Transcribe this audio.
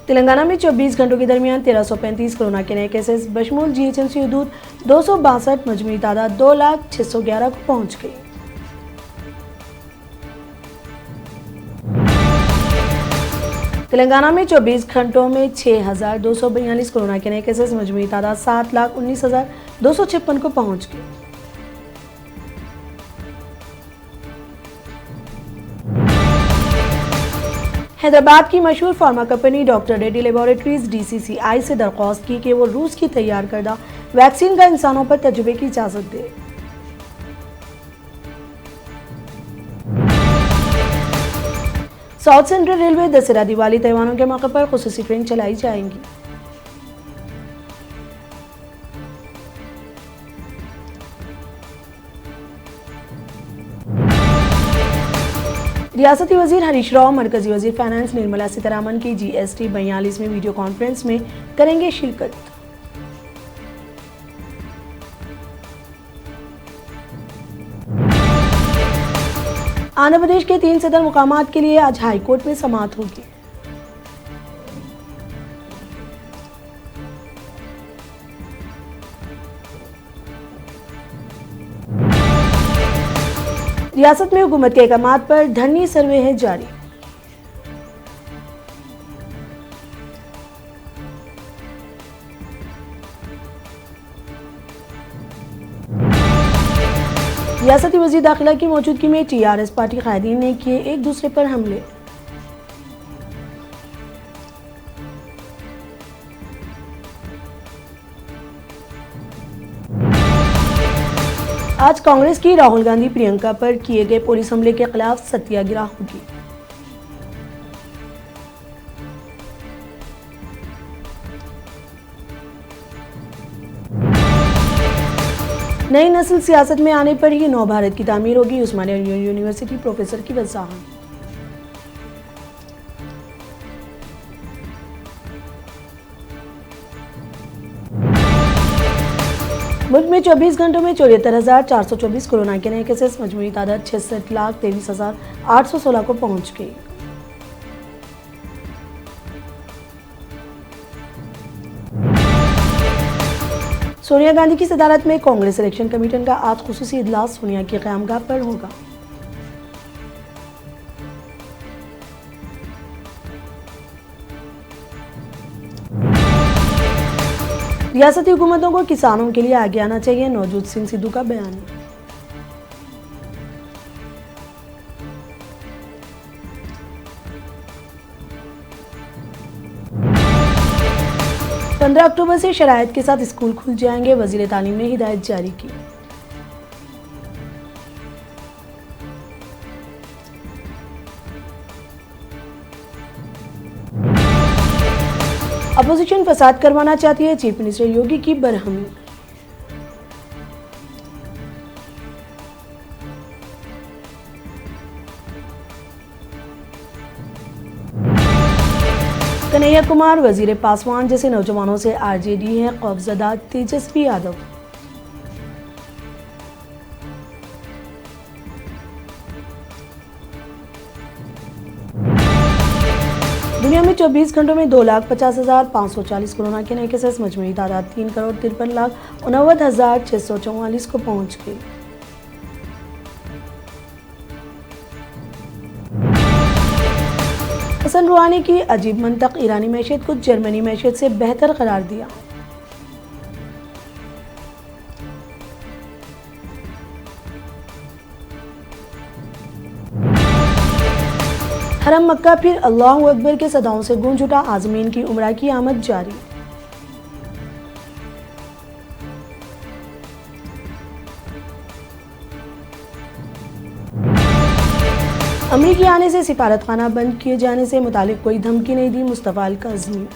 तेलंगाना में 24 घंटों के दरमियान 1335 कोरोना के नए केसेस बशमूल जीएचएमसी हदूद 262, मजमूई तादाद 2,06,11 को पहुंच गई। तेलंगाना में 24 घंटों में 6,242 कोरोना के नए केसेस, मजमूई तादाद 7,19,256 को पहुंच गई। हैदराबाद की मशहूर pharma company doctor Reddy laboratories DCCI से दरख्वास्त की कि वो रूस की तैयार करदा वैक्सीन का इंसानों पर तजुर्बे की इजाजत दे। South central railway Dussehra Diwali त्योहारों के मौके पर खुसूसी ट्रेन चलाई जाएंगी। रियासती वजीर हरीश राव मरकजी वजीर फाइनेंस निर्मला सीतारमण की GST 42 में वीडियो कॉन्फ्रेंस में करेंगे शिरकत। आंध्र प्रदेश के 3 सदर मुकामात के लिए आज हाईकोर्ट में समाअत होगी। रियासत में हुकूमत के अहकामात पर धरनी सर्वे है जारी। रियासती वजीर दाखिला की मौजूदगी में TRS पार्टी कायदीन ने किए एक दूसरे पर हमले। आज कांग्रेस की राहुल गांधी प्रियंका पर किए गए पुलिस हमले के खिलाफ सत्याग्रह होगी। नई नस्ल सियासत में आने पर ही नव भारत की तामीर होगी, उस्मानिया यूनिवर्सिटी प्रोफेसर की वजाहत। मुल्क में 24 घंटों में 74,424 कोरोना के नए केसेस, मजमूई तादाद 66,23,816 को पहुंच गई। सोनिया गांधी की सदारत में कांग्रेस इलेक्शन कमेटी का आज खुसूसी इजलास सोनिया की क़यामगाह पर होगा। रियासती हुकूमतों को किसानों के लिए आगे आना चाहिए, नवजोत सिंह सिद्धू का बयान। पंद्रह अक्टूबर से शराइत के साथ स्कूल खुल जाएंगे, वजीर तालीम ने हिदायत जारी की। अपोजिशन फसाद करवाना चाहती है, चीफ मिनिस्टर योगी की बरहमी। कन्हैया कुमार, वजीर पासवान जैसे नौजवानों से RJD है खौफजदा तेजस्वी यादव। दुनिया में 24 घंटों में 2,50,540 कोरोना के नए केसेस, मजमूई तादाद 3,53,89,644 को पहुंच गई। हसन रूहानी की अजीब मंतक, ईरानी मैशत को जर्मनी मैशत से बेहतर करार दिया। हरम मक्का फिर अल्लाहु अकबर के सदाओं से गूंज उठा, आज़मीन की उम्रा की आमद जारी। अमरीकी आने से सिफारतखाना बंद किए जाने से मुतालिक कोई धमकी नहीं दी मुस्तफा अल काज़मी।